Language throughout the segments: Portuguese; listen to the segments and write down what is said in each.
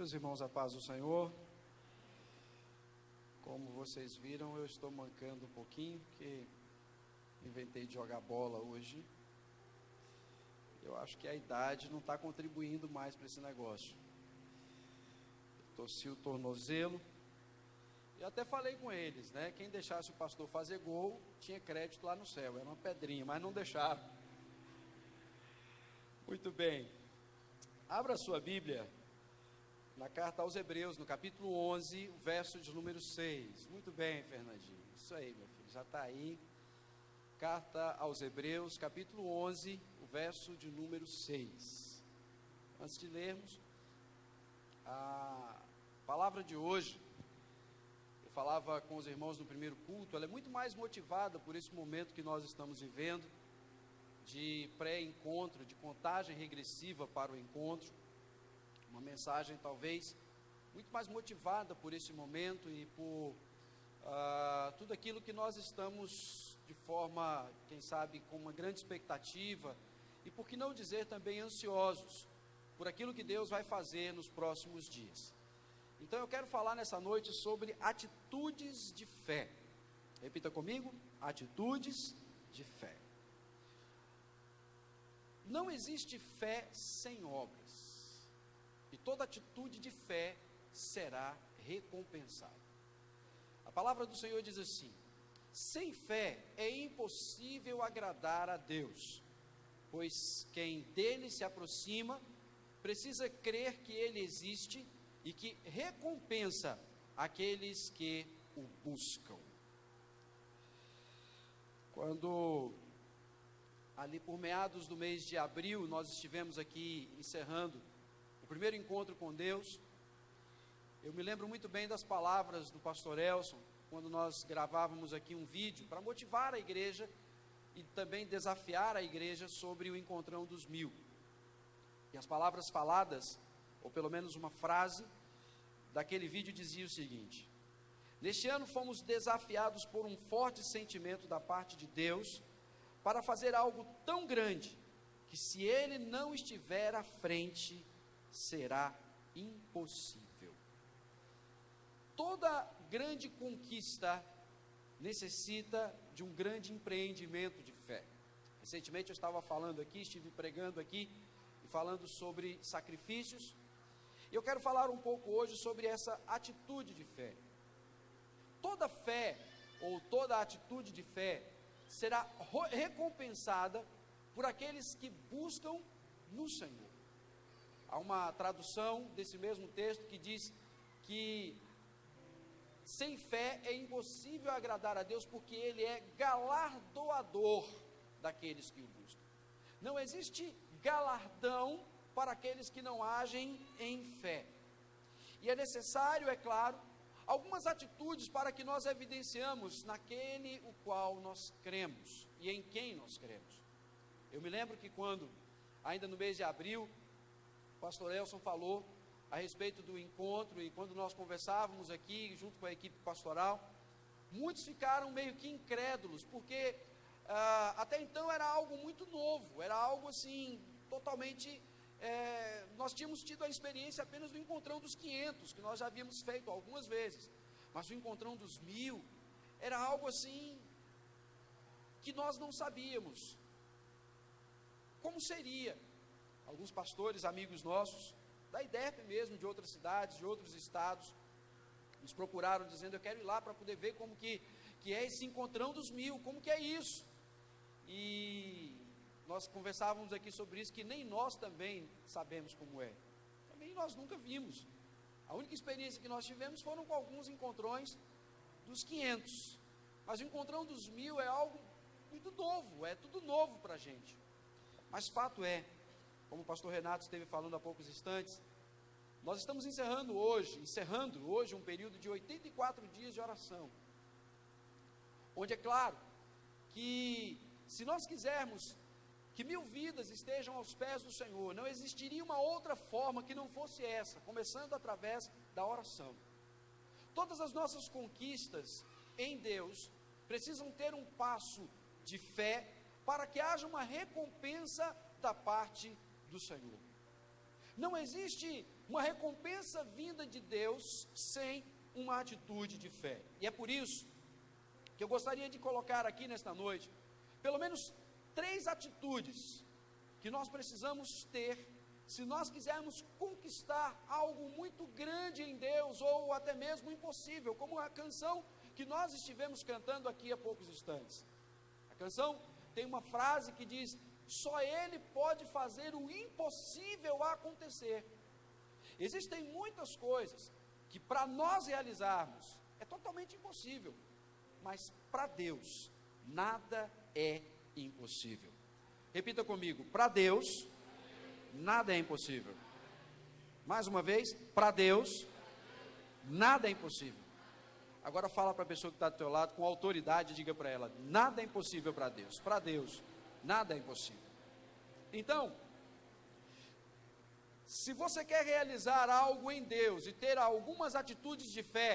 Meus irmãos, a paz do Senhor. Como vocês viram, eu estou mancando um pouquinho, porque inventei de jogar bola hoje. Eu acho que a idade não está contribuindo mais para esse negócio. Eu torci o tornozelo. E até falei com eles, né? Quem deixasse o pastor fazer gol, tinha crédito lá no céu. Era uma pedrinha, mas não deixaram. Muito bem. Abra a sua Bíblia na carta aos Hebreus, no capítulo 11, o verso de número 6. Muito bem, Fernandinho. Isso aí, meu filho, já está aí. Carta aos Hebreus, capítulo 11, o verso de número 6. Antes de lermos, a palavra de hoje, eu falava com os irmãos no primeiro culto, ela é muito mais motivada por esse momento que nós estamos vivendo, de pré-encontro, de contagem regressiva para o encontro. Uma mensagem talvez muito mais motivada por esse momento e por tudo aquilo que nós estamos de forma, quem sabe, com uma grande expectativa e, por que não dizer, também ansiosos por aquilo que Deus vai fazer nos próximos dias. Então eu quero falar nessa noite sobre atitudes de fé. Repita comigo: atitudes de fé. Não existe fé sem obras. E toda atitude de fé será recompensada. A palavra do Senhor diz assim: sem fé é impossível agradar a Deus, pois quem dele se aproxima precisa crer que ele existe e que recompensa aqueles que o buscam. Quando ali por meados do mês de abril nós estivemos aqui encerrando o primeiro encontro com Deus, eu me lembro muito bem das palavras do pastor Elson, quando nós gravávamos aqui um vídeo para motivar a igreja e também desafiar a igreja sobre o Encontrão dos 1000. E as palavras faladas, ou pelo menos uma frase daquele vídeo dizia o seguinte: neste ano fomos desafiados por um forte sentimento da parte de Deus para fazer algo tão grande que, se Ele não estiver à frente, será impossível. Toda grande conquista necessita de um grande empreendimento de fé. Recentemente eu estava falando aqui, estive pregando aqui e falando sobre sacrifícios. E eu quero falar um pouco hoje sobre essa atitude de fé. Toda fé ou toda atitude de fé será recompensada por aqueles que buscam no Senhor. Há uma tradução desse mesmo texto que diz que sem fé é impossível agradar a Deus, porque Ele é galardoador daqueles que o buscam. Não existe galardão para aqueles que não agem em fé. E é necessário, é claro, algumas atitudes para que nós evidenciamos naquele o qual nós cremos e em quem nós cremos. Eu me lembro que quando, ainda no mês de abril, o pastor Elson falou a respeito do encontro, e quando nós conversávamos aqui, junto com a equipe pastoral, muitos ficaram meio que incrédulos, porque até então era algo muito novo, era algo assim, totalmente, nós tínhamos tido a experiência apenas do Encontrão dos 500, que nós já havíamos feito algumas vezes, mas o Encontrão dos 1000, era algo assim, que nós não sabíamos como seria. Alguns pastores, amigos nossos, da IDEP mesmo, de outras cidades, de outros estados, nos procuraram dizendo: eu quero ir lá para poder ver como que é esse Encontrão dos 1000, como que é isso. E nós conversávamos aqui sobre isso, que nem nós também sabemos como é, também nós nunca vimos. A única experiência que nós tivemos foram com alguns encontrões dos 500, mas o Encontrão dos 1000 é algo muito novo, é tudo novo para a gente. Mas fato é, como o pastor Renato esteve falando há poucos instantes, nós estamos encerrando hoje um período de 84 dias de oração, onde é claro que, se nós quisermos que 1000 vidas estejam aos pés do Senhor, não existiria uma outra forma que não fosse essa, começando através da oração. Todas as nossas conquistas em Deus precisam ter um passo de fé para que haja uma recompensa da parte do Senhor. Não existe uma recompensa vinda de Deus sem uma atitude de fé. E é por isso que eu gostaria de colocar aqui nesta noite, pelo menos 3 atitudes que nós precisamos ter, se nós quisermos conquistar algo muito grande em Deus, ou até mesmo impossível, como a canção que nós estivemos cantando aqui há poucos instantes. A canção tem uma frase que diz: só Ele pode fazer o impossível acontecer. Existem muitas coisas que para nós realizarmos é totalmente impossível, mas para Deus nada é impossível. Repita comigo: para Deus nada é impossível. Mais uma vez: para Deus nada é impossível. Agora fala para a pessoa que está do teu lado com autoridade, diga para ela: nada é impossível para Deus. Para Deus nada é impossível. Então, se você quer realizar algo em Deus e ter algumas atitudes de fé,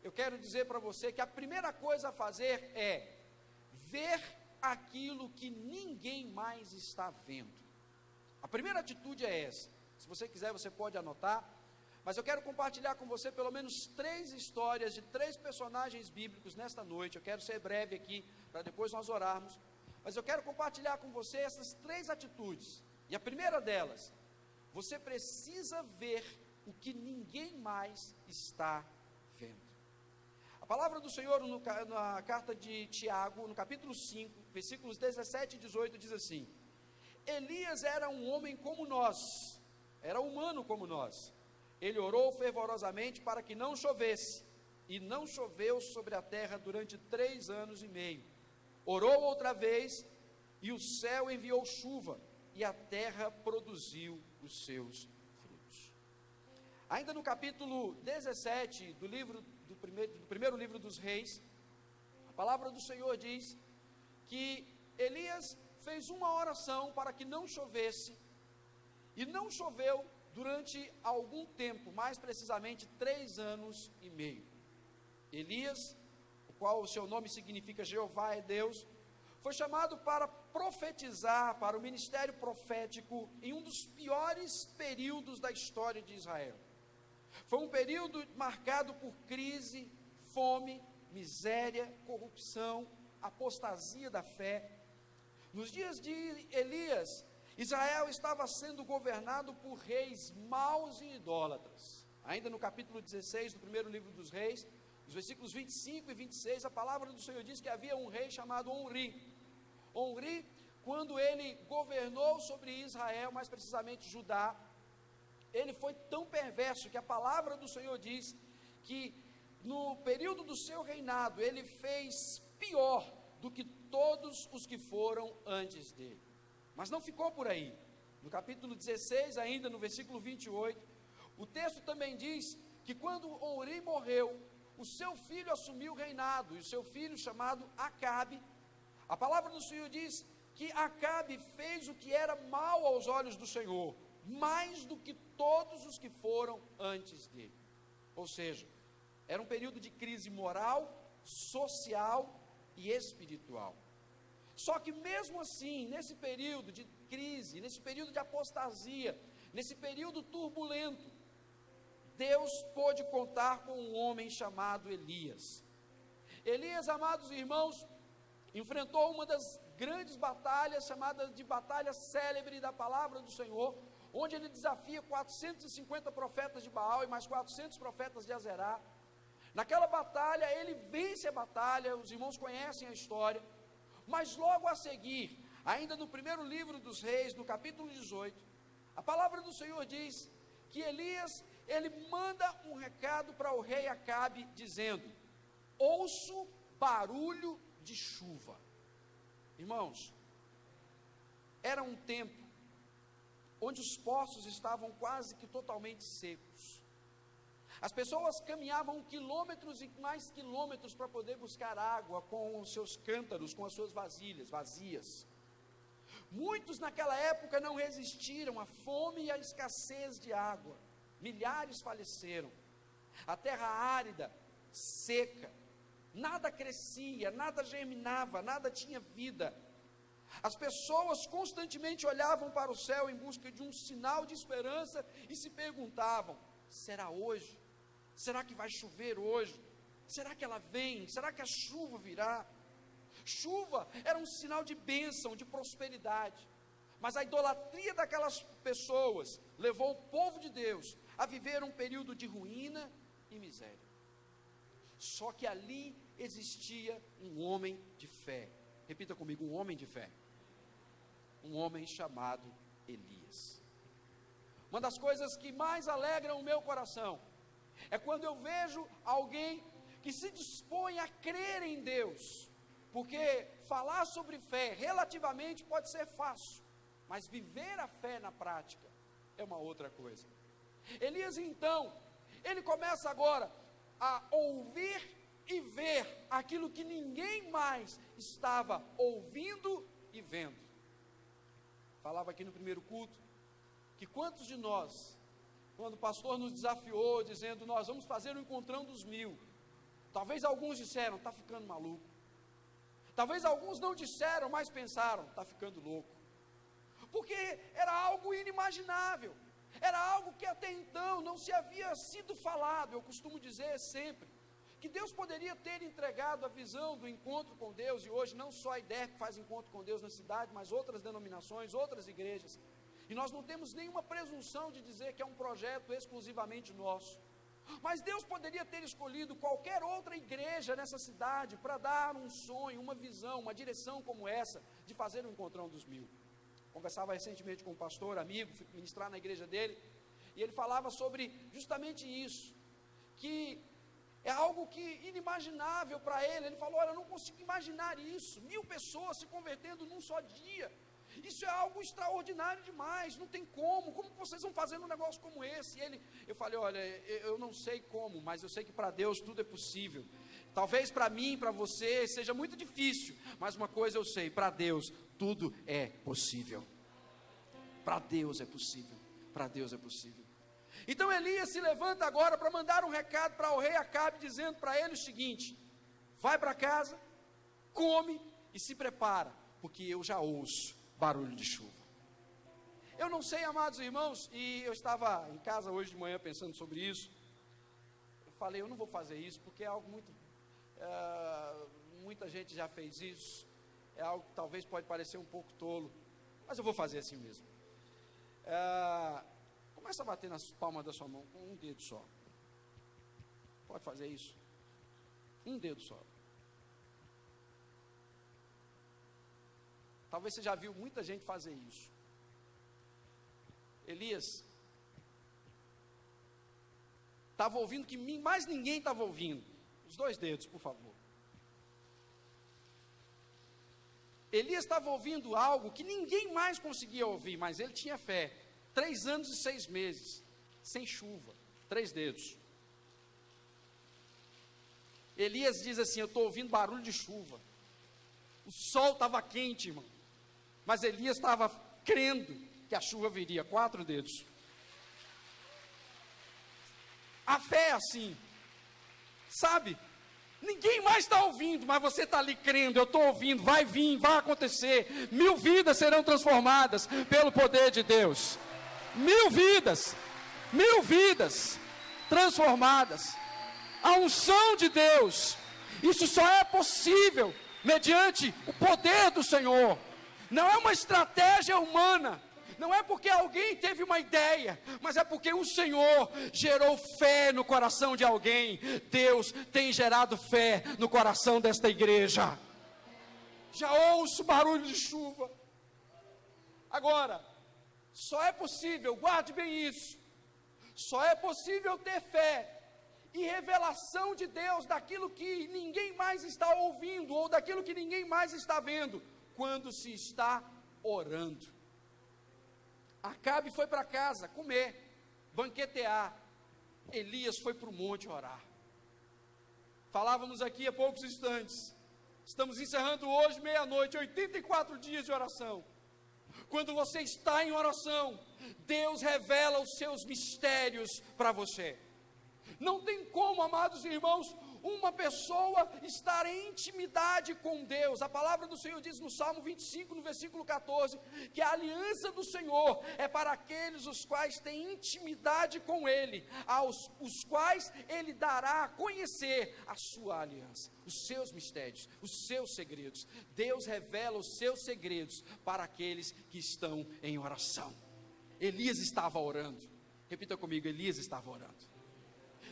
eu quero dizer para você que a primeira coisa a fazer é ver aquilo que ninguém mais está vendo. A primeira atitude é essa. Se você quiser, você pode anotar, mas eu quero compartilhar com você pelo menos 3 histórias de 3 personagens bíblicos nesta noite. Eu quero ser breve aqui, para depois nós orarmos, mas eu quero compartilhar com você essas 3 atitudes. E a primeira delas: você precisa ver o que ninguém mais está vendo. A palavra do Senhor na carta de Tiago, no capítulo 5, versículos 17 e 18, diz assim: Elias era um homem como nós, era humano como nós. Ele orou fervorosamente para que não chovesse, e não choveu sobre a terra durante 3 anos e meio. Orou outra vez, e o céu enviou chuva, e a terra produziu os seus frutos. Ainda no capítulo 17 do primeiro livro dos Reis, a palavra do Senhor diz que Elias fez uma oração para que não chovesse, e não choveu durante algum tempo, mais precisamente 3 anos e meio. Elias, o qual o seu nome significa Jeová é Deus, foi chamado para profetizar, para o ministério profético, em um dos piores períodos da história de Israel. Foi um período marcado por crise, fome, miséria, corrupção, apostasia da fé. Nos dias de Elias, Israel estava sendo governado por reis maus e idólatras. Ainda no capítulo 16 do primeiro livro dos Reis, os versículos 25 e 26, a palavra do Senhor diz que havia um rei chamado Omri. Omri, quando ele governou sobre Israel, mais precisamente Judá, ele foi tão perverso que a palavra do Senhor diz que no período do seu reinado, ele fez pior do que todos os que foram antes dele. Mas não ficou por aí. No capítulo 16, ainda no versículo 28, o texto também diz que quando Omri morreu, o seu filho assumiu o reinado, e o seu filho, chamado Acabe, a palavra do Senhor diz que Acabe fez o que era mal aos olhos do Senhor, mais do que todos os que foram antes dele. Ou seja, era um período de crise moral, social e espiritual. Só que mesmo assim, nesse período de crise, nesse período de apostasia, nesse período turbulento, Deus pôde contar com um homem chamado Elias. Elias, amados irmãos, enfrentou uma das grandes batalhas, chamada de batalha célebre da palavra do Senhor, onde ele desafia 450 profetas de Baal e mais 400 profetas de Azerá. Naquela batalha, ele vence a batalha, os irmãos conhecem a história, mas logo a seguir, ainda no primeiro livro dos Reis, no capítulo 18, a palavra do Senhor diz que Elias, ele manda um recado para o rei Acabe, dizendo: ouço barulho de chuva. Irmãos, era um tempo onde os poços estavam quase que totalmente secos. As pessoas caminhavam quilômetros e mais quilômetros para poder buscar água com os seus cântaros, com as suas vasilhas vazias. Muitos naquela época não resistiram à fome e à escassez de água. Milhares faleceram. A terra árida, seca, nada crescia, nada germinava, nada tinha vida. As pessoas constantemente olhavam para o céu em busca de um sinal de esperança e se perguntavam: será hoje? Será que vai chover hoje? Será que ela vem? Será que a chuva virá? Chuva era um sinal de bênção, de prosperidade. Mas a idolatria daquelas pessoas levou o povo de Deus a viver um período de ruína e miséria. Só que ali existia um homem de fé. Repita comigo: um homem de fé. Um homem chamado Elias. Uma das coisas que mais alegram o meu coração é quando eu vejo alguém que se dispõe a crer em Deus, porque falar sobre fé relativamente pode ser fácil, mas viver a fé na prática é uma outra coisa. Elias, então, ele começa agora a ouvir e ver aquilo que ninguém mais estava ouvindo e vendo. Falava aqui no primeiro culto, que quantos de nós, quando o pastor nos desafiou, dizendo, nós vamos fazer o encontrão dos 1000, talvez alguns disseram, está ficando maluco. Talvez alguns não disseram, mas pensaram, está ficando louco. Porque era algo inimaginável, era algo que até então não se havia sido falado. Eu costumo dizer sempre, que Deus poderia ter entregado a visão do encontro com Deus, e hoje não só a ideia que faz encontro com Deus na cidade, mas outras denominações, outras igrejas, e nós não temos nenhuma presunção de dizer que é um projeto exclusivamente nosso, mas Deus poderia ter escolhido qualquer outra igreja nessa cidade, para dar um sonho, uma visão, uma direção como essa, de fazer o encontrão dos 1000, conversava recentemente com um pastor, amigo, fui ministrar na igreja dele, e ele falava sobre justamente isso, que é algo que inimaginável para ele. Ele falou, olha, eu não consigo imaginar isso, 1000 pessoas se convertendo num só dia, isso é algo extraordinário demais, não tem como vocês vão fazer um negócio como esse? E eu falei, olha, eu não sei como, mas eu sei que para Deus tudo é possível. Talvez para mim, para você, seja muito difícil, mas uma coisa eu sei, para Deus tudo é possível. Para Deus é possível, para Deus é possível. Então Elias se levanta agora para mandar um recado para o rei Acabe, dizendo para ele o seguinte: vai para casa, come e se prepara, porque eu já ouço barulho de chuva. Eu não sei, amados irmãos, e eu estava em casa hoje de manhã pensando sobre isso. Eu falei, eu não vou fazer isso, porque é algo muito, muita gente já fez isso, é algo que talvez pode parecer um pouco tolo, mas eu vou fazer assim mesmo. Começa a bater nas palmas da sua mão com um dedo só. Pode fazer isso? Um dedo só. Talvez você já viu muita gente fazer isso. Elias estava ouvindo que mais ninguém estava ouvindo. Os 2 dedos, por favor. Elias estava ouvindo algo que ninguém mais conseguia ouvir, mas ele tinha fé. 3 anos e 6 meses, sem chuva, 3 dedos. Elias diz assim, eu estou ouvindo barulho de chuva. O sol estava quente, irmão, mas Elias estava crendo que a chuva viria, 4 dedos. A fé é assim, sabe? Ninguém mais está ouvindo, mas você está ali crendo, eu estou ouvindo, vai vir, vai acontecer. 1000 vidas serão transformadas pelo poder de Deus. 1000 vidas transformadas. A unção de Deus, isso só é possível mediante o poder do Senhor. Não é uma estratégia humana, não é porque alguém teve uma ideia, mas é porque o Senhor gerou fé no coração de alguém. Deus tem gerado fé no coração desta igreja. Já ouço barulho de chuva. Agora, só é possível, guarde bem isso, só é possível ter fé e revelação de Deus daquilo que ninguém mais está ouvindo, ou daquilo que ninguém mais está vendo, quando se está orando. Acabe foi para casa comer, banquetear. Elias foi para o monte orar. Falávamos aqui há poucos instantes, estamos encerrando hoje meia-noite, 84 dias de oração. Quando você está em oração, Deus revela os seus mistérios para você. Não tem como, amados irmãos, uma pessoa estar em intimidade com Deus. A palavra do Senhor diz no Salmo 25, no versículo 14, que a aliança do Senhor é para aqueles os quais têm intimidade com Ele, aos os quais Ele dará a conhecer a sua aliança, os seus mistérios, os seus segredos. Deus revela os seus segredos para aqueles que estão em oração. Elias estava orando. Repita comigo, Elias estava orando.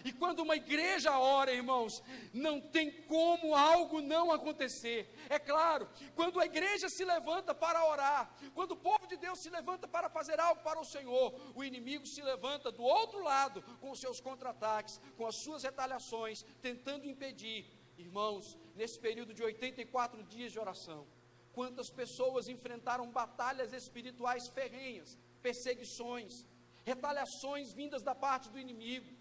E quando uma igreja ora, irmãos, não tem como algo não acontecer. É claro, quando a igreja se levanta para orar, quando o povo de Deus se levanta para fazer algo para o Senhor, o inimigo se levanta do outro lado, com os seus contra-ataques, com as suas retaliações, tentando impedir. Irmãos, nesse período de 84 dias de oração, quantas pessoas enfrentaram batalhas espirituais ferrenhas, perseguições, retaliações vindas da parte do inimigo.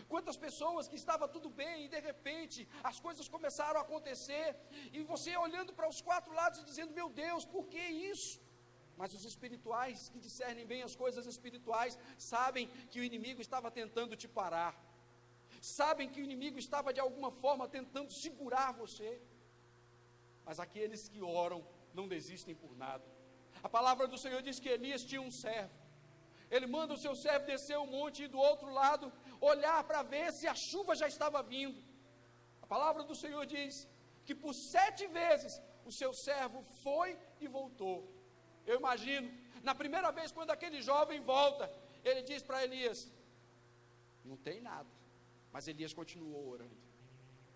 Quantas pessoas que estava tudo bem e de repente as coisas começaram a acontecer, e você olhando para os quatro lados e dizendo: meu Deus, por que isso? Mas os espirituais, que discernem bem as coisas espirituais, sabem que o inimigo estava tentando te parar, sabem que o inimigo estava de alguma forma tentando segurar você. Mas aqueles que oram não desistem por nada. A palavra do Senhor diz que Elias tinha um servo. Ele manda o seu servo descer o monte e do outro lado olhar para ver se a chuva já estava vindo. A palavra do Senhor diz que por 7 vezes o seu servo foi e voltou. Eu imagino, na primeira vez quando aquele jovem volta, ele diz para Elias: não tem nada. Mas Elias continuou orando.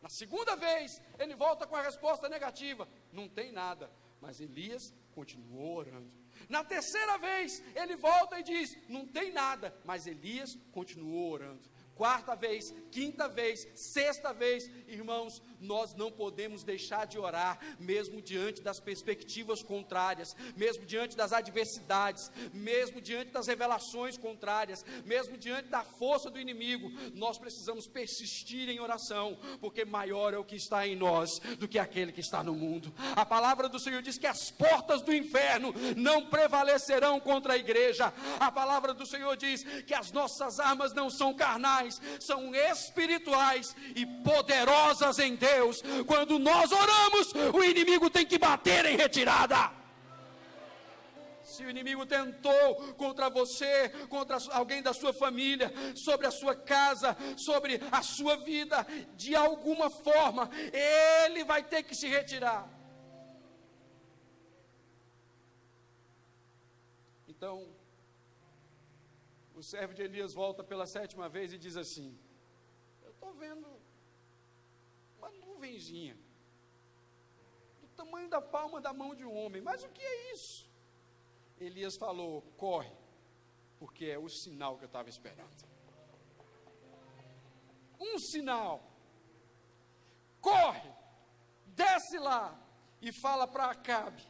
Na segunda vez, ele volta com a resposta negativa: não tem nada. Mas Elias continuou orando. Na terceira vez, ele volta e diz: não tem nada. Mas Elias continuou orando. Quarta vez, quinta vez, sexta vez, irmãos, nós não podemos deixar de orar, mesmo diante das perspectivas contrárias, mesmo diante das adversidades, mesmo diante das revelações contrárias, mesmo diante da força do inimigo. Nós precisamos persistir em oração, porque maior é o que está em nós do que aquele que está no mundo. A palavra do Senhor diz que as portas do inferno não prevalecerão contra a igreja. A palavra do Senhor diz que as nossas armas não são carnais, são espirituais e poderosas em Deus. Quando nós oramos, o inimigo tem que bater em retirada. Se o inimigo tentou contra você, contra alguém da sua família, sobre a sua casa, sobre a sua vida, de alguma forma, ele vai ter que se retirar. Então, o servo de Elias volta pela 7ª vez e diz assim: eu estou vendo uma nuvenzinha, do tamanho da palma da mão de um homem, mas o que é isso? Elias falou: corre, porque é o sinal que eu estava esperando. Um sinal. Corre, desce lá e fala para Acabe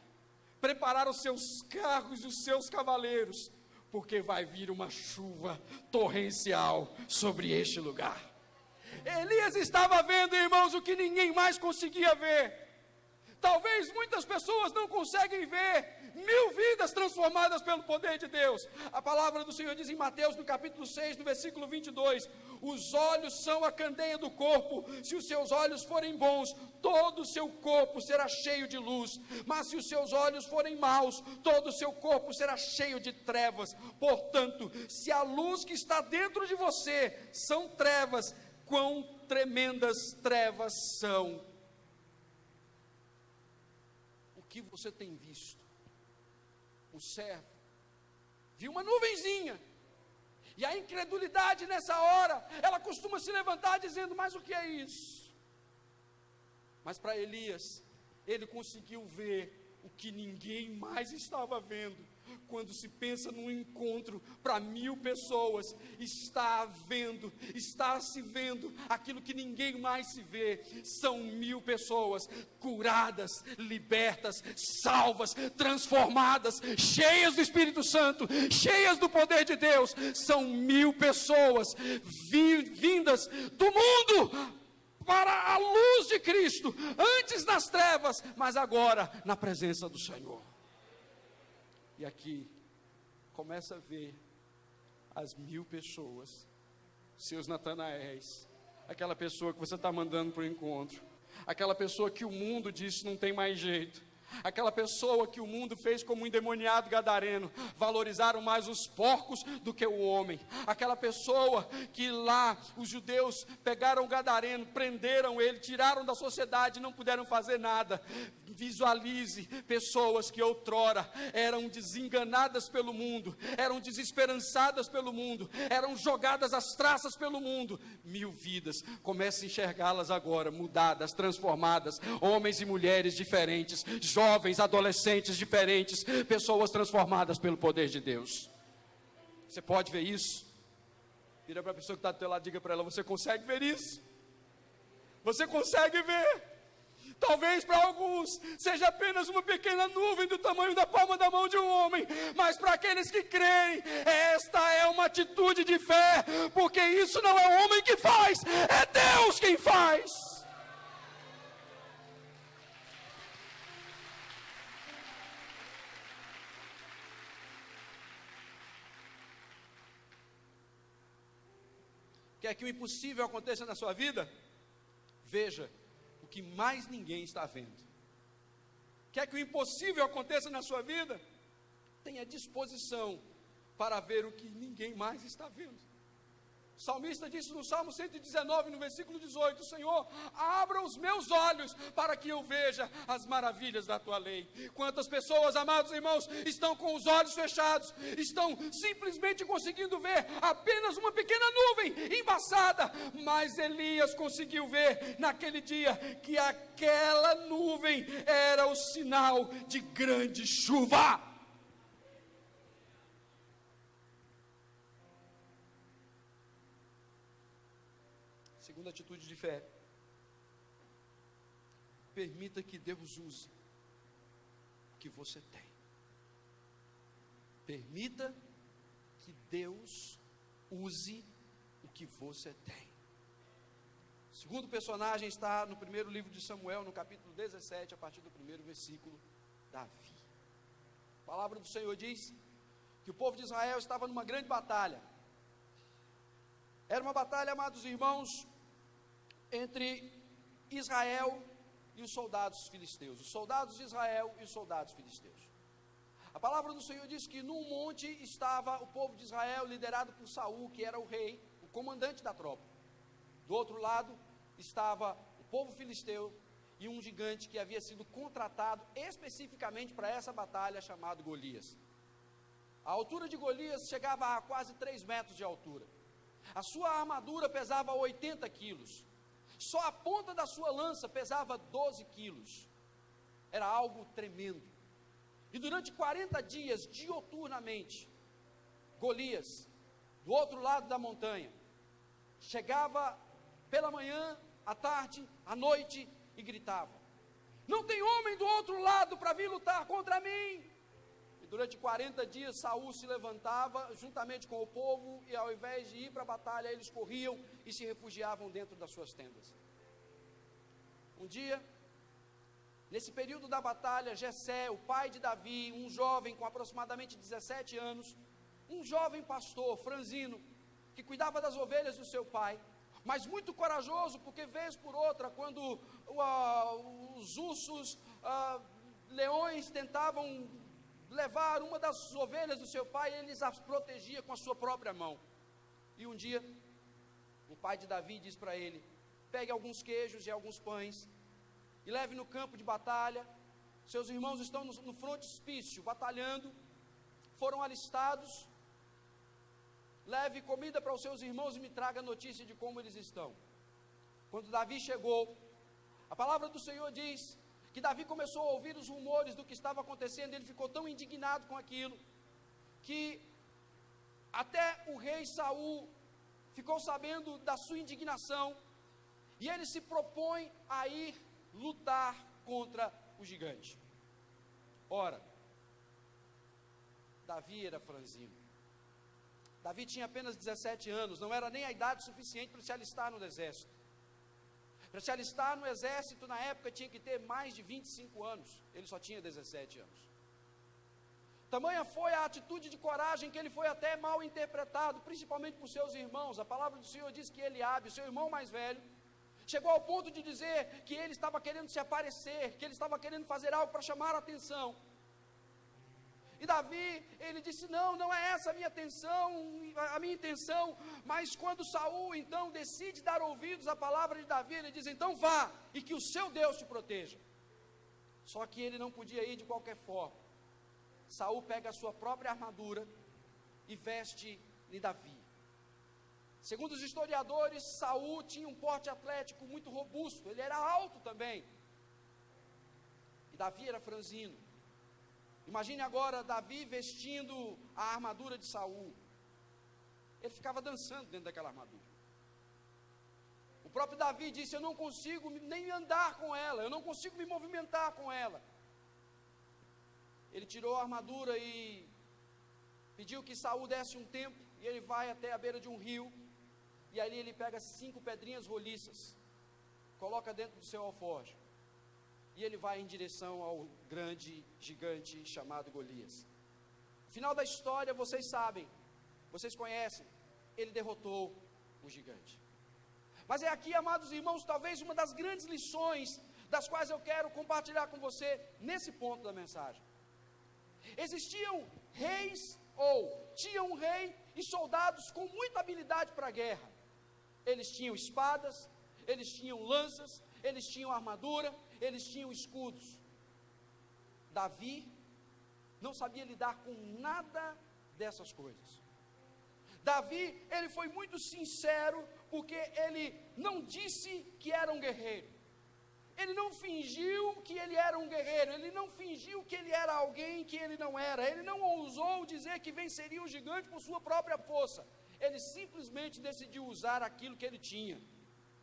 preparar os seus carros e os seus cavaleiros, porque vai vir uma chuva torrencial sobre este lugar. Elias estava vendo, irmãos, o que ninguém mais conseguia ver. Talvez muitas pessoas não conseguem ver 1000 vidas transformadas pelo poder de Deus. A palavra do Senhor diz em Mateus, no capítulo 6, no versículo 22, os olhos são a candeia do corpo. Se os seus olhos forem bons, todo o seu corpo será cheio de luz. Mas se os seus olhos forem maus, todo o seu corpo será cheio de trevas. Portanto, se a luz que está dentro de você são trevas, quão tremendas trevas são. O que você tem visto? O servo viu uma nuvenzinha, e a incredulidade nessa hora, ela costuma se levantar dizendo: mas o que é isso? Mas para Elias, ele conseguiu ver o que ninguém mais estava vendo. Quando se pensa num encontro para 1000 pessoas, está se vendo aquilo que ninguém mais se vê. São 1000 pessoas curadas, libertas, salvas, transformadas, cheias do Espírito Santo, cheias do poder de Deus. São 1000 pessoas vindas do mundo para a luz de Cristo, antes nas trevas, mas agora na presença do Senhor. E aqui, começa a ver as 1000 pessoas, seus Natanaéis, aquela pessoa que você está mandando para o encontro, aquela pessoa que o mundo disse não tem mais jeito, aquela pessoa que o mundo fez como um endemoniado gadareno, valorizaram mais os porcos do que o homem, aquela pessoa que lá os judeus pegaram o gadareno, prenderam ele, tiraram da sociedade, não puderam fazer nada. Visualize pessoas que outrora eram desenganadas pelo mundo, eram desesperançadas pelo mundo, eram jogadas às traças pelo mundo. 1000 vidas, comece a enxergá-las agora, mudadas, transformadas, homens e mulheres diferentes, jovens, adolescentes diferentes, pessoas transformadas pelo poder de Deus. Você pode ver isso? Vira para a pessoa que está do teu lado, diga para ela: você consegue ver isso? Você consegue ver? Talvez para alguns seja apenas uma pequena nuvem do tamanho da palma da mão de um homem, mas para aqueles que creem, esta é uma atitude de fé, porque isso não é o homem que faz, é Deus quem faz. Quer que o impossível aconteça na sua vida? Veja o que mais ninguém está vendo. Quer que o impossível aconteça na sua vida? Tenha disposição para ver o que ninguém mais está vendo. O salmista disse no Salmo 119, no versículo 18: Senhor, abra os meus olhos para que eu veja as maravilhas da tua lei. Quantas pessoas, amados irmãos, estão com os olhos fechados, estão simplesmente conseguindo ver apenas uma pequena nuvem embaçada, mas Elias conseguiu ver naquele dia que aquela nuvem era o sinal de grande chuva. Segunda atitude de fé: permita que Deus use o que você tem. Permita que Deus use o que você tem. O segundo personagem está no primeiro livro de Samuel, no capítulo 17, a partir do primeiro versículo: Davi. A palavra do Senhor diz que o povo de Israel estava numa grande batalha. Era uma batalha, amados irmãos, entre Israel e os soldados filisteus, os soldados de Israel e os soldados filisteus. A palavra do Senhor diz que num monte estava o povo de Israel, liderado por Saul, que era o rei, o comandante da tropa. Do outro lado estava o povo filisteu e um gigante que havia sido contratado especificamente para essa batalha, chamado Golias. A altura de Golias chegava a quase 3 metros de altura. A sua armadura pesava 80 quilos. Só a ponta da sua lança pesava 12 quilos. Era algo tremendo. E durante 40 dias, dioturnamente, Golias, do outro lado da montanha, chegava pela manhã, à tarde, à noite e gritava: não tem homem do outro lado para vir lutar contra mim. E durante 40 dias Saul se levantava juntamente com o povo, e ao invés de ir para a batalha, eles corriam e se refugiavam dentro das suas tendas. Um dia, nesse período da batalha, Jessé, o pai de Davi, um jovem com aproximadamente 17 anos, um jovem pastor franzino, que cuidava das ovelhas do seu pai, mas muito corajoso, porque vez por outra, quando os ursos, leões tentavam levar uma das ovelhas do seu pai, ele as protegia com a sua própria mão. E um dia, o pai de Davi diz para ele: pegue alguns queijos e alguns pães e leve no campo de batalha. Seus irmãos estão no frontispício batalhando, foram alistados. Leve comida para os seus irmãos e me traga notícia de como eles estão. Quando Davi chegou, a palavra do Senhor diz que Davi começou a ouvir os rumores do que estava acontecendo. Ele ficou tão indignado com aquilo, que até o rei Saul ficou sabendo da sua indignação, e ele se propõe a ir lutar contra o gigante. Ora, Davi era franzino. Davi tinha apenas 17 anos, não era nem a idade suficiente para se alistar no exército. Para se alistar no exército, na época, tinha que ter mais de 25 anos. Ele só tinha 17 anos. Tamanha foi a atitude de coragem que ele foi até mal interpretado, principalmente por seus irmãos. A palavra do Senhor diz que Eliabe, seu irmão mais velho, chegou ao ponto de dizer que ele estava querendo se aparecer, que ele estava querendo fazer algo para chamar a atenção. E Davi, ele disse, não é essa a minha intenção, mas quando Saul, então, decide dar ouvidos à palavra de Davi, ele diz, então vá, e que o seu Deus te proteja. Só que ele não podia ir de qualquer forma. Saul pega a sua própria armadura e veste em Davi. Segundo os historiadores, Saul tinha um porte atlético muito robusto, ele era alto também. E Davi era franzino. Imagine agora Davi vestindo a armadura de Saul. Ele ficava dançando dentro daquela armadura. O próprio Davi disse, eu não consigo nem andar com ela, eu não consigo me movimentar com ela. Ele tirou a armadura e pediu que Saul desse um tempo, e ele vai até a beira de um rio, e ali ele pega 5 pedrinhas roliças, coloca dentro do seu alforje, e ele vai em direção ao grande gigante chamado Golias. No final da história, vocês sabem, vocês conhecem, ele derrotou o gigante. Mas é aqui, amados irmãos, talvez uma das grandes lições, das quais eu quero compartilhar com você, nesse ponto da mensagem. Existiam reis, ou tinham um rei e soldados com muita habilidade para a guerra. Eles tinham espadas, eles tinham lanças, eles tinham armadura, eles tinham escudos. Davi não sabia lidar com nada dessas coisas. Davi, ele foi muito sincero, porque ele não disse que era um guerreiro. Ele não fingiu que ele era um guerreiro, ele não fingiu que ele era alguém que ele não era, ele não ousou dizer que venceria o gigante por sua própria força, ele simplesmente decidiu usar aquilo que ele tinha,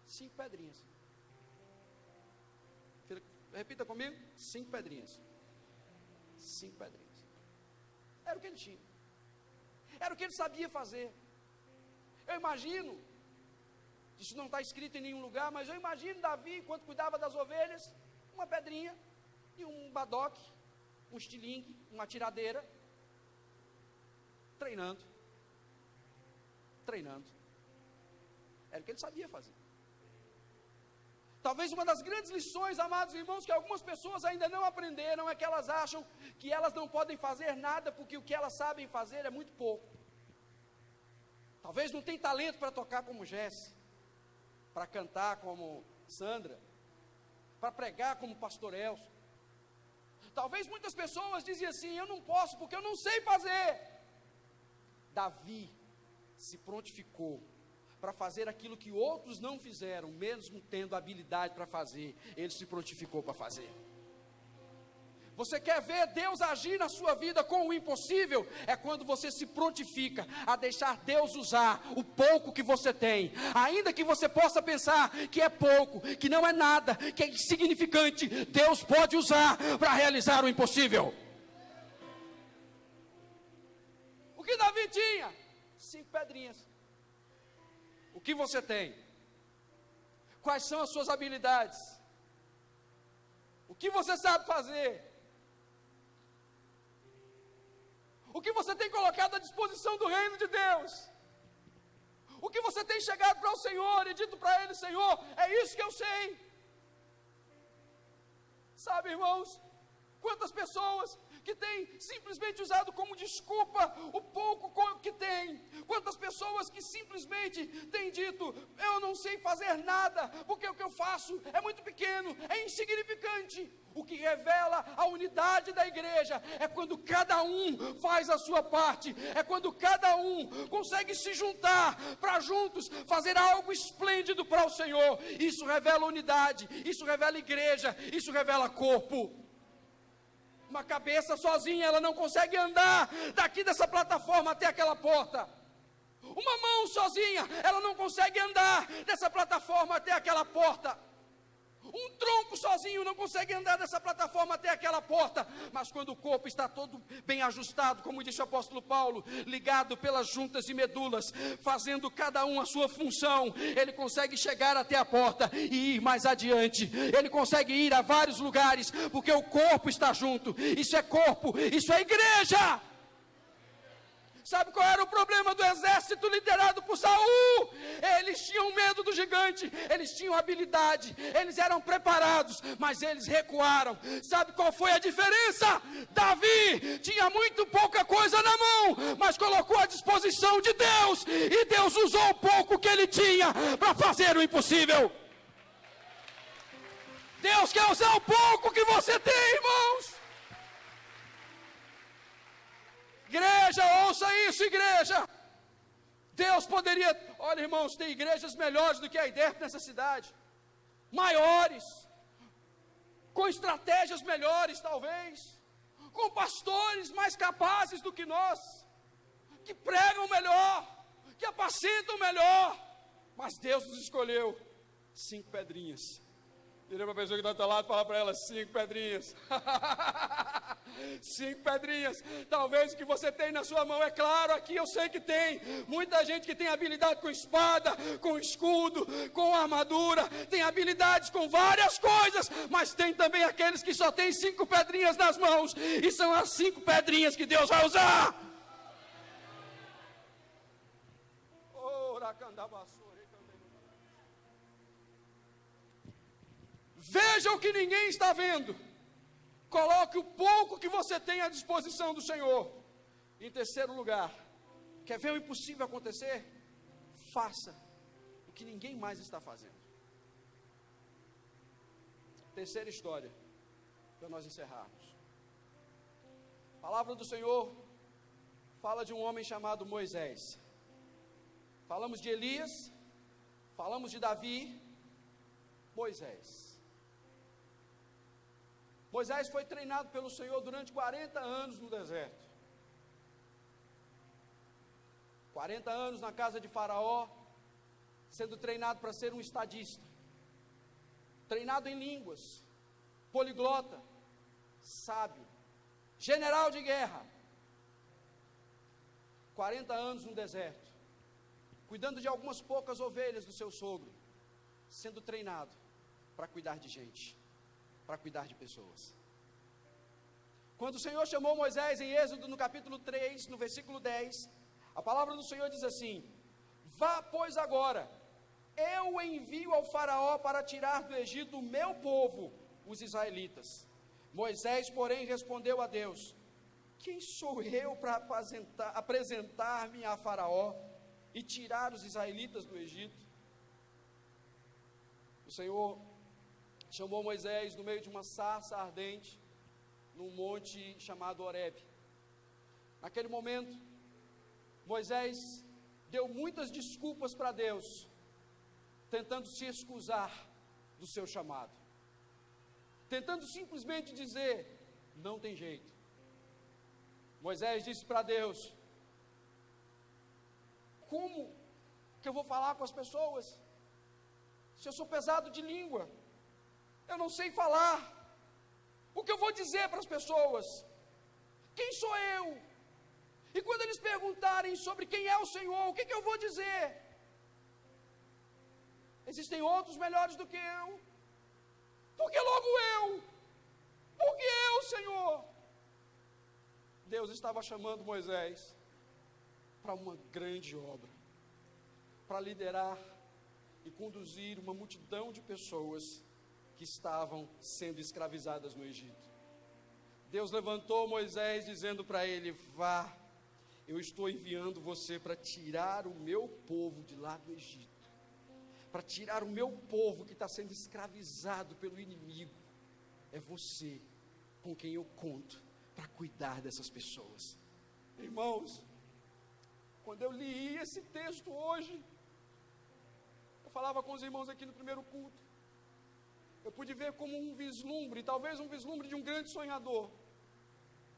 5 pedrinhas. Repita comigo, 5 pedrinhas. 5 pedrinhas. Era o que ele tinha, era o que ele sabia fazer. Eu imagino, isso não está escrito em nenhum lugar, mas eu imagino Davi, enquanto cuidava das ovelhas, uma pedrinha e um badoque, um estilingue, uma tiradeira, treinando. Era o que ele sabia fazer. Talvez uma das grandes lições, amados irmãos, que algumas pessoas ainda não aprenderam, é que elas acham que elas não podem fazer nada, porque o que elas sabem fazer é muito pouco. Talvez não tenha talento para tocar como Jesse, para cantar como Sandra, para pregar como pastor Elcio. Talvez muitas pessoas dizem assim, eu não posso porque eu não sei fazer. Davi se prontificou para fazer aquilo que outros não fizeram, mesmo tendo habilidade para fazer, ele se prontificou para fazer. Você quer ver Deus agir na sua vida com o impossível? É quando você se prontifica a deixar Deus usar o pouco que você tem, ainda que você possa pensar que é pouco, que não é nada, que é insignificante, Deus pode usar para realizar o impossível. O que Davi tinha? 5 pedrinhas. O que você tem? Quais são as suas habilidades? O que você sabe fazer? O que você tem colocado à disposição do reino de Deus? O que você tem chegado para o Senhor e dito para Ele, Senhor, é isso que eu sei. Sabe, irmãos, quantas pessoas que têm simplesmente usado como desculpa o pouco que tem. Quantas pessoas que simplesmente têm dito, eu não sei fazer nada, porque o que eu faço é muito pequeno, é insignificante. O que revela a unidade da igreja é quando cada um faz a sua parte, é quando cada um consegue se juntar para juntos fazer algo esplêndido para o Senhor. Isso revela unidade, isso revela igreja, isso revela corpo. Uma cabeça sozinha, ela não consegue andar daqui dessa plataforma até aquela porta. Uma mão sozinha, ela não consegue andar dessa plataforma até aquela porta. Um tronco sozinho não consegue andar dessa plataforma até aquela porta, mas quando o corpo está todo bem ajustado, como disse o apóstolo Paulo, ligado pelas juntas e medulas, fazendo cada um a sua função, ele consegue chegar até a porta e ir mais adiante. Ele consegue ir a vários lugares, porque o corpo está junto. Isso é corpo, isso é igreja. Sabe qual era o problema do exército liderado por Saul? Eles tinham medo do gigante, eles tinham habilidade, eles eram preparados, mas eles recuaram. Sabe qual foi a diferença? Davi tinha muito pouca coisa na mão, mas colocou à disposição de Deus, e Deus usou o pouco que ele tinha para fazer o impossível. Deus quer usar o pouco que você tem, irmãos. Igreja, ouça isso, igreja. Deus poderia, olha, irmãos, tem igrejas melhores do que a IDERP nessa cidade, maiores, com estratégias melhores talvez, com pastores mais capazes do que nós, que pregam melhor, que apacentam melhor, mas Deus nos escolheu 5 pedrinhas. Virei para a pessoa que está do teu lado e falar para ela: 5 pedrinhas. 5 pedrinhas. Talvez o que você tem na sua mão, é claro, aqui eu sei que tem muita gente que tem habilidade com espada, com escudo, com armadura, tem habilidades com várias coisas, mas tem também aqueles que só têm 5 pedrinhas nas mãos, e são as 5 pedrinhas que Deus vai usar. Veja o que ninguém está vendo. Coloque o pouco que você tem à disposição do Senhor. Em terceiro lugar, quer ver o impossível acontecer? Faça o que ninguém mais está fazendo. Terceira história, para nós encerrarmos. A palavra do Senhor fala de um homem chamado Moisés. Falamos de Elias, falamos de Davi, Moisés. Moisés foi treinado pelo Senhor durante 40 anos no deserto. 40 anos na casa de Faraó, sendo treinado para ser um estadista. Treinado em línguas, poliglota, sábio, general de guerra. 40 anos no deserto, cuidando de algumas poucas ovelhas do seu sogro, sendo treinado para cuidar de gente, para cuidar de pessoas. Quando o Senhor chamou Moisés em Êxodo, no capítulo 3, no versículo 10, a palavra do Senhor diz assim: vá, pois, agora, eu o envio ao faraó para tirar do Egito o meu povo, os israelitas. Moisés, porém, respondeu a Deus: quem sou eu para apresentar-me a faraó e tirar os israelitas do Egito? O Senhor chamou Moisés no meio de uma sarça ardente, num monte chamado Horebe. Naquele momento, Moisés deu muitas desculpas para Deus, tentando se excusar do seu chamado, tentando simplesmente dizer: não tem jeito. Moisés disse para Deus: como que eu vou falar com as pessoas, se eu sou pesado de língua? Eu não sei falar. O que eu vou dizer para as pessoas? Quem sou eu? E quando eles perguntarem sobre quem é o Senhor, o que eu vou dizer? Existem outros melhores do que eu. Por que logo eu? Por que eu, Senhor? Deus estava chamando Moisés para uma grande obra, para liderar e conduzir uma multidão de pessoas que estavam sendo escravizadas no Egito. Deus levantou Moisés dizendo para ele: vá, eu estou enviando você para tirar o meu povo de lá do Egito, para tirar o meu povo que está sendo escravizado pelo inimigo. É você com quem eu conto para cuidar dessas pessoas. Irmãos, quando eu li esse texto hoje, eu falava com os irmãos aqui no primeiro culto, eu pude ver como um vislumbre, talvez um vislumbre de um grande sonhador,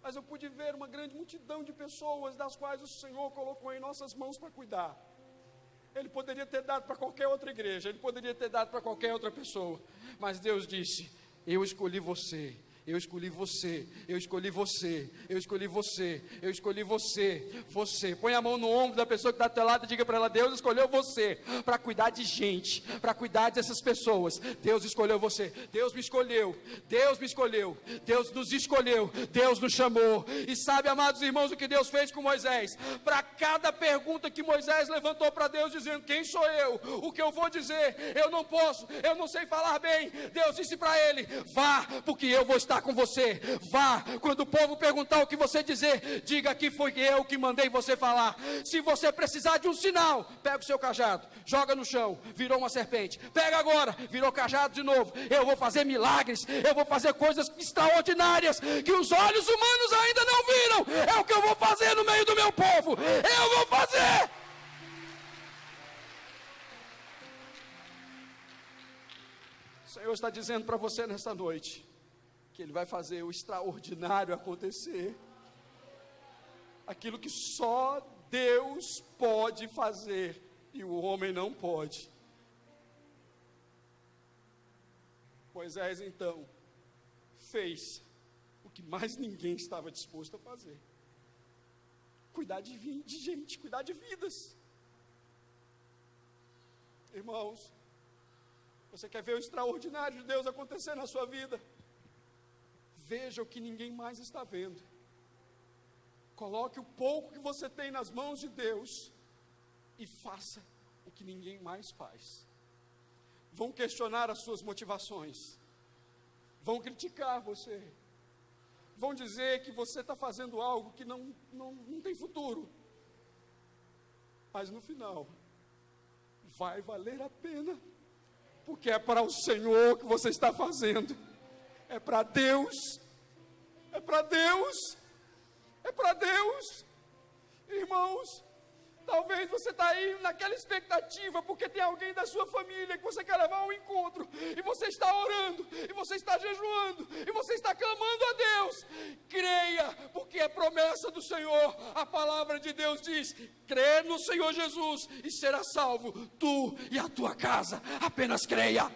mas eu pude ver uma grande multidão de pessoas das quais o Senhor colocou em nossas mãos para cuidar. Ele poderia ter dado para qualquer outra igreja, ele poderia ter dado para qualquer outra pessoa, mas Deus disse: eu escolhi você. Eu escolhi você, eu escolhi você, eu escolhi você, eu escolhi você, você. Põe a mão no ombro da pessoa que está do teu lado e diga para ela: Deus escolheu você para cuidar de gente, para cuidar dessas pessoas. Deus escolheu você, Deus me escolheu, Deus me escolheu, Deus nos escolheu, Deus nos chamou. E sabe, amados irmãos, o que Deus fez com Moisés? Para cada pergunta que Moisés levantou para Deus, dizendo: quem sou eu? O que eu vou dizer? Eu não posso, eu não sei falar bem. Deus disse para ele: vá, porque eu vou estar com você. Vá, quando o povo perguntar o que você dizer, diga que foi eu que mandei você falar. Se você precisar de um sinal, pega o seu cajado, joga no chão, virou uma serpente, pega agora, virou cajado de novo. Eu vou fazer milagres, eu vou fazer coisas extraordinárias que os olhos humanos ainda não viram. É o que eu vou fazer no meio do meu povo, eu vou fazer. O Senhor está dizendo para você nessa noite que Ele vai fazer o extraordinário acontecer, aquilo que só Deus pode fazer e o homem não pode. Moisés então fez o que mais ninguém estava disposto a fazer: cuidar de gente, cuidar de vidas. Irmãos, você quer ver o extraordinário de Deus acontecer na sua vida? Veja o que ninguém mais está vendo. Coloque o pouco que você tem nas mãos de Deus e faça o que ninguém mais faz. Vão questionar as suas motivações, vão criticar você, vão dizer que você está fazendo algo que não tem futuro, mas no final vai valer a pena, porque é para o Senhor que você está fazendo. É para Deus, é para Deus, é para Deus. Irmãos, talvez você está aí naquela expectativa, porque tem alguém da sua família que você quer levar ao encontro, e você está orando, e você está jejuando, e você está clamando a Deus. Creia, porque é promessa do Senhor. A palavra de Deus diz: crê no Senhor Jesus e será salvo, tu e a tua casa. Apenas creia.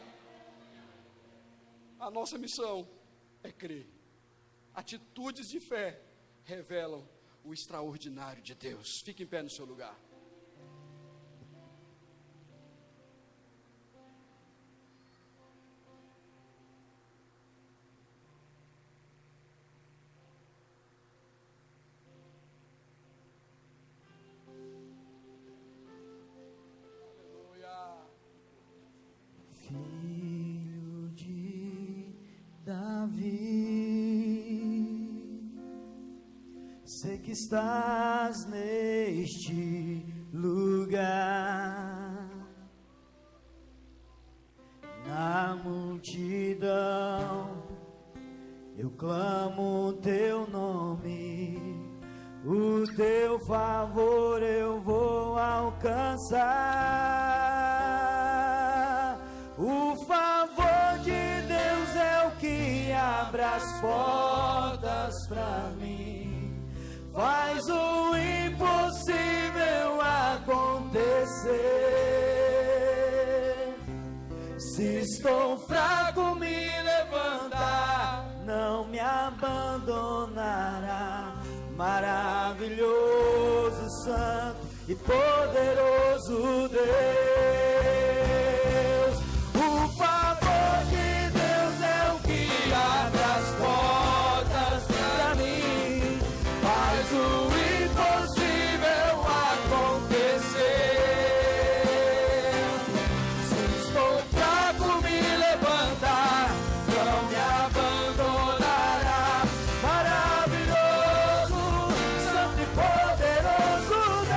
A nossa missão é crer. Atitudes de fé revelam o extraordinário de Deus. Fique em pé no seu lugar. Sei que estás neste lugar, na multidão eu clamo o teu nome, o teu favor eu vou alcançar. O favor de Deus é o que abre as portas pra mim, faz o impossível acontecer. Se estou fraco, me levantar, não me abandonará. Maravilhoso, santo e poderoso Deus. O favor de Deus é o que abre as portas pra mim, faz o impossível acontecer. Se estou fraco, me levantar, não me abandonará. Maravilhoso, santo e poderoso Deus.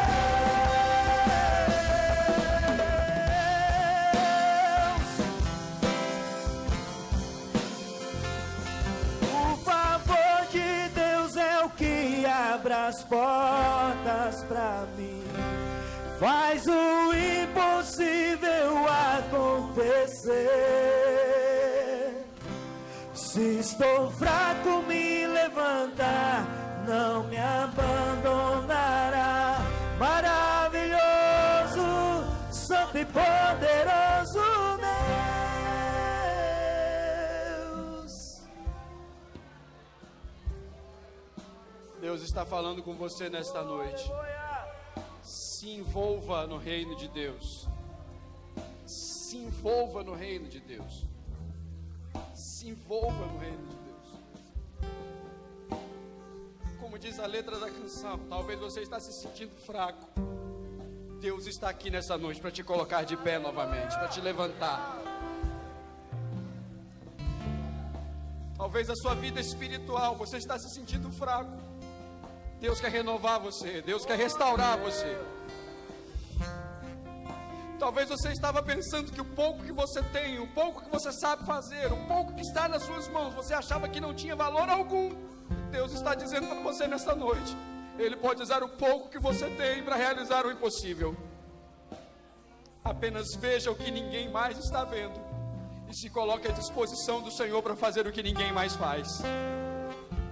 O favor de Deus é o que abre as portas pra mim, faz o impossível acontecer. Se estou fraco, me levantar, não me abandonará. Maravilhoso, Santo e poderoso Deus. Deus está falando com você nesta noite. Se envolva no reino de Deus. Se envolva no reino de Deus. Se envolva no reino de Deus. Como diz a letra da canção, talvez você está se sentindo fraco. Deus está aqui nessa noite para te colocar de pé novamente, para te levantar. Talvez a sua vida espiritual, você está se sentindo fraco. Deus quer renovar você, Deus quer restaurar você. Talvez você estava pensando que o pouco que você tem, o pouco que você sabe fazer, o pouco que está nas suas mãos, você achava que não tinha valor algum. Deus está dizendo para você nesta noite, Ele pode usar o pouco que você tem para realizar o impossível. Apenas veja o que ninguém mais está vendo e se coloque à disposição do Senhor para fazer o que ninguém mais faz.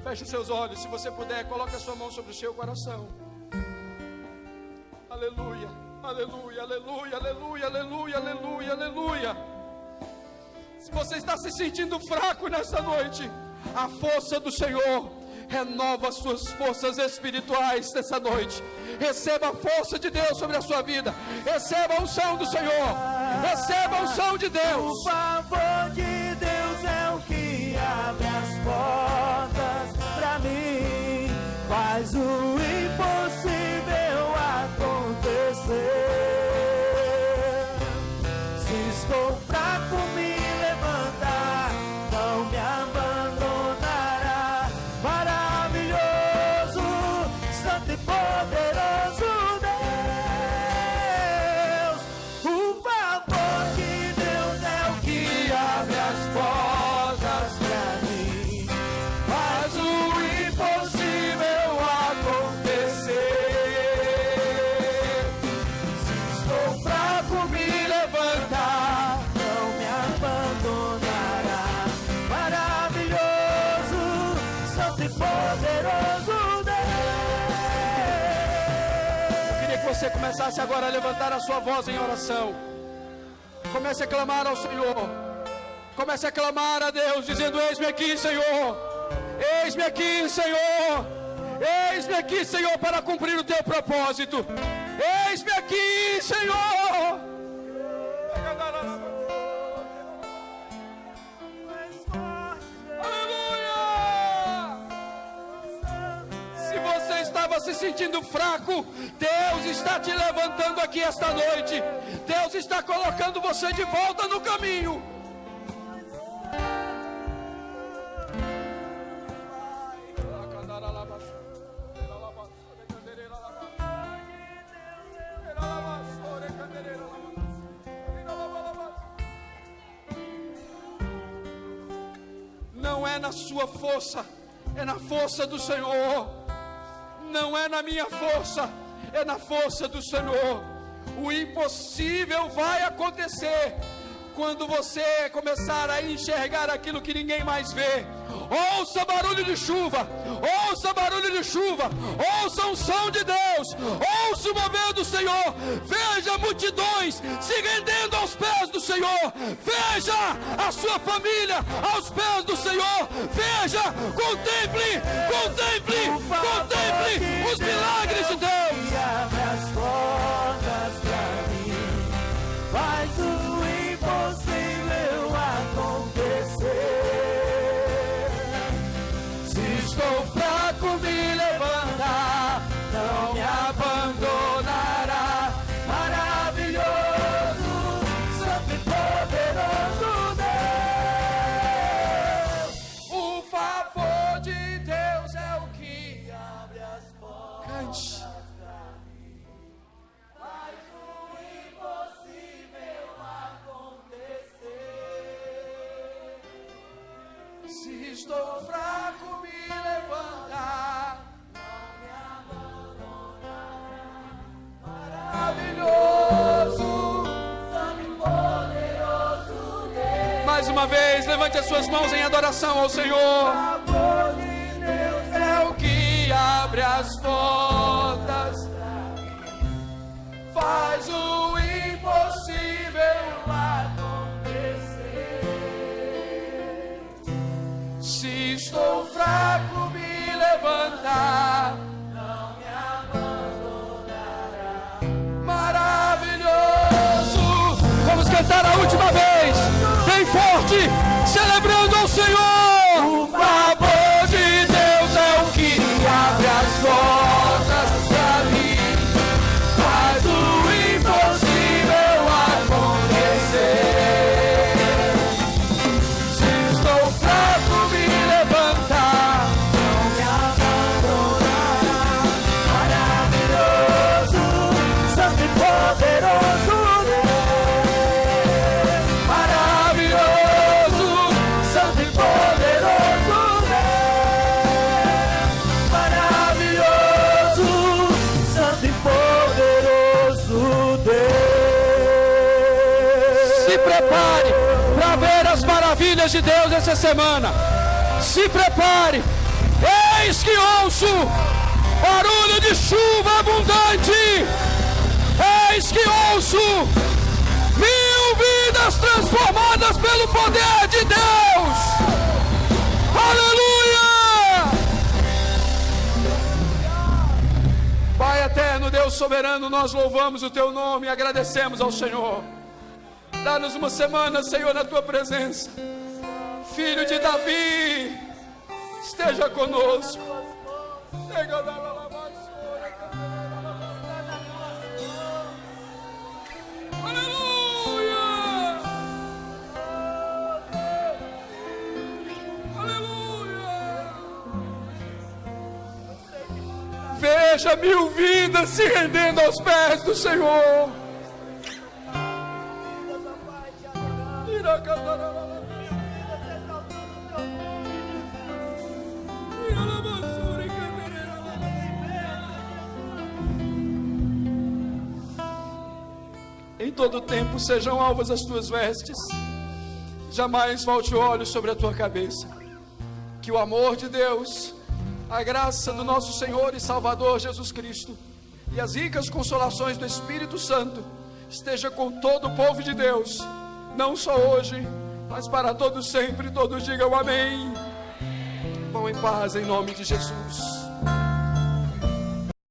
Feche os seus olhos, se você puder, coloque a sua mão sobre o seu coração. Aleluia, aleluia, aleluia, aleluia, aleluia, aleluia, aleluia. Se você está se sentindo fraco nesta noite, a força do Senhor renova as suas forças espirituais nessa noite. Receba a força de Deus sobre a sua vida. Receba a unção do Senhor. Receba a unção de Deus. O favor de Deus é o que abre as portas pra mim. Faz o impossível acontecer. Se estou fraco, me levantar, não me abandonará. Maravilhoso, santo e poderoso Deus. O favor de Deus é o que abre as portas pra mim. Faz o impossível acontecer. Se estou fraco, me levantar, não me abandonará. Maravilhoso, santo e poderoso Deus. Eu queria que você começasse agora a levantar a sua voz em oração. Comece a clamar ao Senhor. Comece a clamar a Deus, dizendo: eis-me aqui, Senhor. Eis-me aqui, Senhor. Eis-me aqui, Senhor, para cumprir o teu propósito. Eis-me aqui, Senhor. Aleluia! Se você estava se sentindo fraco, Deus está te levantando aqui esta noite. Deus está colocando você de volta no caminho. Não é na sua força, é na força do Senhor. Não é na minha força, é na força do Senhor. O impossível vai acontecer quando você começar a enxergar aquilo que ninguém mais vê. Ouça barulho de chuva, ouça barulho de chuva, ouça a unção de Deus, ouça o mover do Senhor. Veja multidões se rendendo aos pés do Senhor. Veja a sua família aos pés do Senhor. Veja, contemple, contemple, contemple os milagres de Deus. Abre as portas pra mim. Faz o impossível acontecer. Se estou fraco, me levantar, não me abandonará. Maravilhoso, santo e poderoso Deus. O favor de Deus é o que Abre as portas. cante. Faz o impossível acontecer. Se estou fraco, me levantar. Maravilhoso, Santo e poderoso Deus. mais uma vez, levante as suas mãos em adoração ao Senhor. Favor de Deus É o que abre as portas, faz o impossível última vez, bem forte, celebrando ao Senhor. O favor de Deus é o que abre as portas pra mim, faz o impossível acontecer. Se estou fraco, me levantar, não me abandonará. Maravilhoso, santo e poderoso Deus. Maravilhoso, santo e poderoso Deus. Maravilhoso, santo e poderoso Deus. Se prepare para ver as maravilhas de Deus essa semana. Se prepare. Eis que ouço barulho de chuva abundante. Eis que ouço 1000 vidas transformadas pelo poder de Deus. Aleluia! Pai eterno, Deus soberano, nós louvamos o teu nome e agradecemos ao Senhor. Dá-nos uma semana, Senhor, na tua presença. Filho de Davi, esteja conosco. Aleluia! Aleluia! Veja 1000 vidas se rendendo aos pés do Senhor. Em todo tempo sejam alvas as tuas vestes, jamais volte o óleo sobre a tua cabeça. Que o amor de Deus, a graça do nosso Senhor e Salvador Jesus Cristo e as ricas consolações do Espírito Santo esteja com todo o povo de Deus, não só hoje, mas para todos sempre. Todos digam amém. Vão em paz em nome de Jesus.